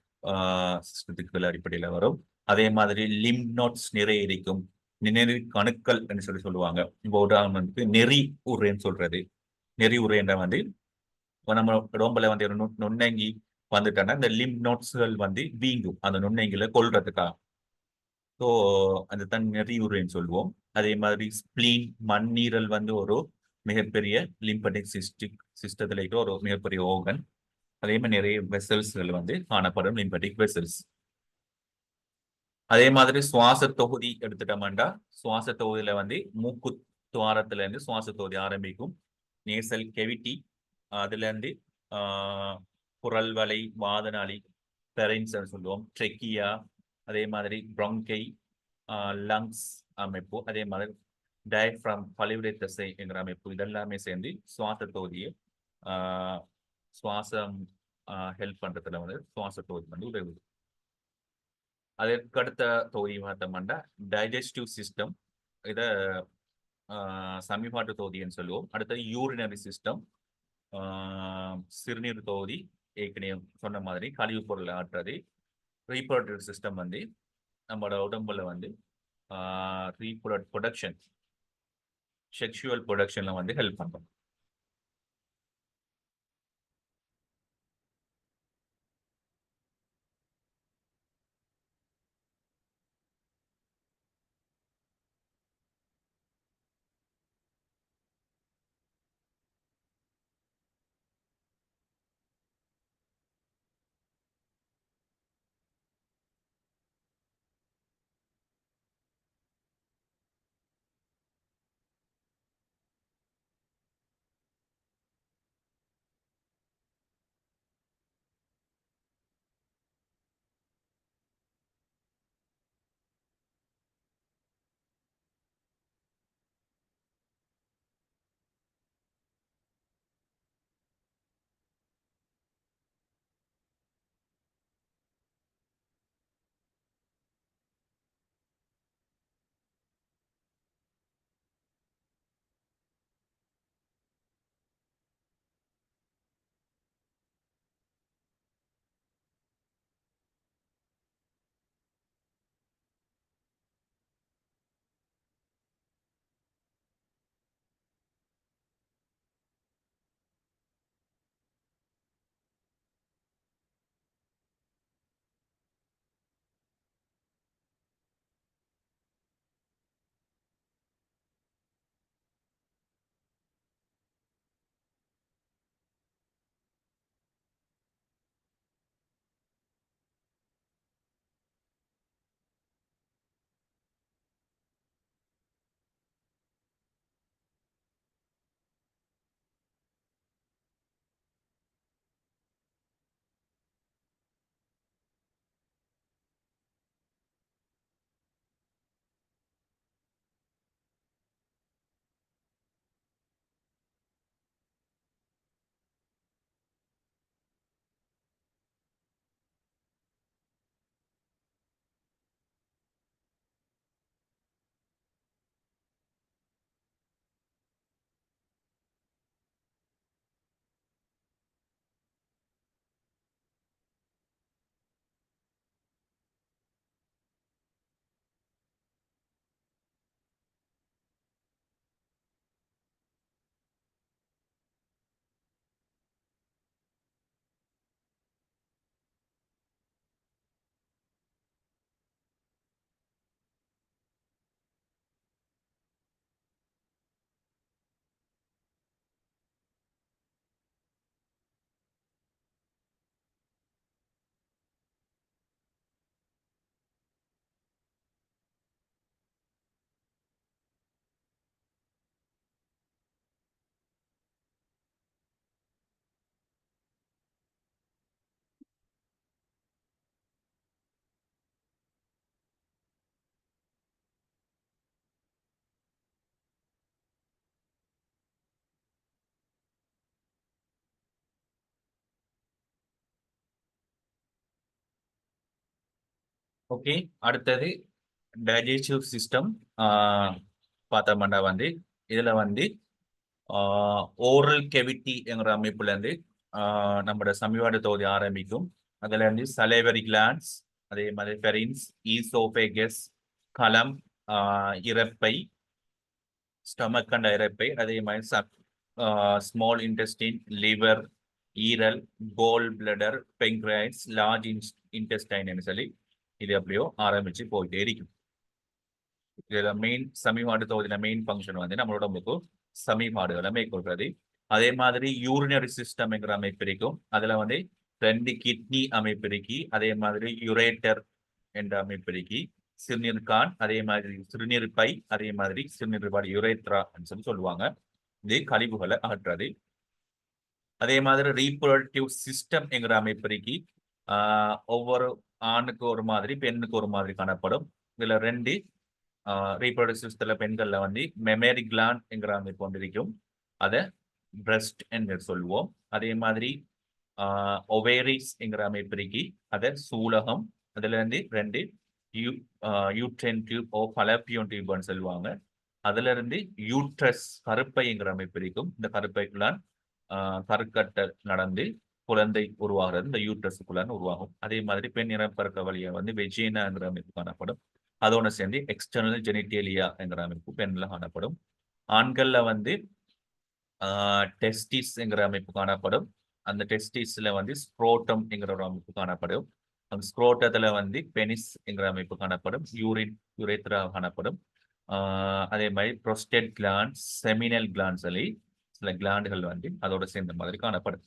சிஸ்டத்துக்கு அடிப்படையில வரும். அதே மாதிரி லிம் நோட்ஸ் நிறைய இருக்கும். நிணநீர் கணுக்கள் சொல்லி சொல்லுவாங்க. இப்போ உதாரணத்துக்கு நெறி உருன்னு சொல்றது. நெறி உரைன்ற வந்து இப்ப நம்ம உடம்புல வந்து ஒரு நுண்ணங்கி வந்துட்டோம்னா இந்த லிம் நோட்ஸ்கள் வந்து வீங்கும் அந்த நுண்ணங்கில கொல்றதுக்காக. ஸோ அந்த தன் நெறியுறைன்னு சொல்லுவோம். அதே மாதிரி ஸ்பிளீன் மண்ணீரல் வந்து ஒரு மிகப்பெரிய லிம்பட்டிக் சிஸ்டத்துல இருக்கிற ஒரு மிகப்பெரிய ஓர்கன். அதே மாதிரி நிறைய வெசல்ஸ்கள் வந்து காணப்படும் லிம்பட்டிக் வெசல்ஸ். அதே மாதிரி சுவாச தொகுதி எடுத்துட்டோம்னா சுவாச தொகுதியில வந்து மூக்கு துவாரத்துல இருந்து சுவாச தொகுதி ஆரம்பிக்கும். நேசல் கெவிட்டி அதுல இருந்து குரல் வலை வாதனாளி பெரின்ஸ் சொல்லுவோம். ட்ரெக்கியா அதே மாதிரி ப்ரொங்கை லங்ஸ் அமைப்பு அதே மாதிரி டயஃப்ரம் பலிவிடை தசை என்கிற அமைப்பு இதெல்லாமே சேர்ந்து சுவாச தொகுதியை ஆஹ், சுவாசம் ஹெல்ப் பண்றதுல வந்து சுவாச தொகுதி வந்து உதவுது. அதற்கு அடுத்த தொகுதி பார்த்தோம்னா டைஜஸ்டிவ் சிஸ்டம். இத சமிபாட்டு தொகுதின்னு சொல்லுவோம். அடுத்தது யூரினரி சிஸ்டம். சிறுநீர் தொகுதி ஏற்கனவே சொன்ன மாதிரி கழிவு பொருளை ஆற்றுறது. ரீப்ரொடக்டிவ் சிஸ்டம் வந்து நம்மளோட உடம்புல வந்து ப்ரொடக்ஷன் செக்ஷுவல் ப்ரொடக்ஷன்ல வந்து ஹெல்ப் பண்ணும். ஓகே. அடுத்தது டைஜஸ்டிவ் சிஸ்டம். பார்த்தோம்னா வந்து இதுல வந்து ஓரல் கெவிட்டி என்கிற அமைப்புல இருந்து நம்மளோட சமிவாடு தொகுதி ஆரம்பிக்கும். அதுல இருந்து சலைவரி கிளான்ஸ், அதே மாதிரி ஃபெரின்ஸ், ஈசோபேகஸ், களம், இரைப்பை, ஸ்டமக் அண்ட் இரைப்பை, அதே மாதிரி ஸ்மால் இன்டெஸ்டின், லிவர், ஈரல், கோல் பிளடர், பெங்க்ரைட்ஸ், லார்ஜ் இன்டெஸ்டைன் சொல்லி இது அப்படியோ ஆரம்பிச்சு போயிட்டே இருக்கும். இதுல மெயின் சமிபாடு தொகுதியில மெயின் ஃபங்க்ஷன் வந்து நம்மளோட உடம்புக்கு சமிபாடுகளை மேற்கொள்றது. அதே மாதிரி யூரினரி சிஸ்டம் என்கிற அமைப்பு இருக்கும். அதுல வந்து 2 கிட்னி அமைப்பு இருக்கி, அதே மாதிரி யுரேட்டர் என்ற அமைப்பு இருக்கி, சிறுநீர்கான், அதே மாதிரி சிறுநீர்ப்பை, அதே மாதிரி சிறுநீர்பாடு யுரேத்ரா சொல்லி சொல்லுவாங்க. இது கழிவுகளை அகற்றது. அதே மாதிரி ரீப்ரொடக்டிவ் சிஸ்டம் என்கிற அமைப்பு இருக்கி, ஒவ்வொரு ஆணுக்கு ஒரு மாதிரி பெண்ணுக்கு ஒரு மாதிரி காணப்படும். இதுல 2 ரீப்ரொடக்டிவ் சிஸ்டத்துல பெண்கள்ல வந்து மெமரி கிளாண்ட் என்கிற அமைப்பு கொண்டிருக்கும். அதை பிரஸ்ட் என்று சொல்லுவோம். அதே மாதிரி ஒவேரிஸ் என்கிற அமைப்பு இருக்கி, அதை சூலகம். அதுல இருந்து 2 யூட்ரைன் டியூப் ஓ பலப்பியோன் டியூப்னு சொல்லுவாங்க. அதுல இருந்து யூட்ரஸ் கருப்பைங்கிற அமைப்பு இருக்கும். இந்த கருப்பைக்குள்ளான் கருக்கட்டல் நடந்து குழந்தை உருவாகிறது இந்த யூட்ரஸுக்குள்ளான் உருவாகும். அதே மாதிரி பெண் இனப்பெருக்க வழியை வந்து வெஜினாங்கிற அமைப்பு காணப்படும். அதோட சேர்ந்து எக்ஸ்டர்னல் ஜெனிட்டேலியா என்கிற அமைப்பு பெண்ல காணப்படும். ஆண்கள்ல வந்து டெஸ்டிஸ் என்கிற அமைப்பு காணப்படும். அந்த டெஸ்டிஸ்ல வந்து ஸ்க்ரோட்டம் என்கிற ஒரு அமைப்பு காணப்படும். அந்த ஸ்க்ரோட்டத்துல வந்து பெனிஸ் என்கிற அமைப்பு காணப்படும். யுரேத்ரா காணப்படும். அதே மாதிரி ப்ரோஸ்டேட் கிளாண்ட்ஸ், செமினல் கிளாண்ட்ஸ் சொல்லி சில கிளாண்டுகள் வந்து அதோட சேர்ந்த மாதிரி காணப்படும்.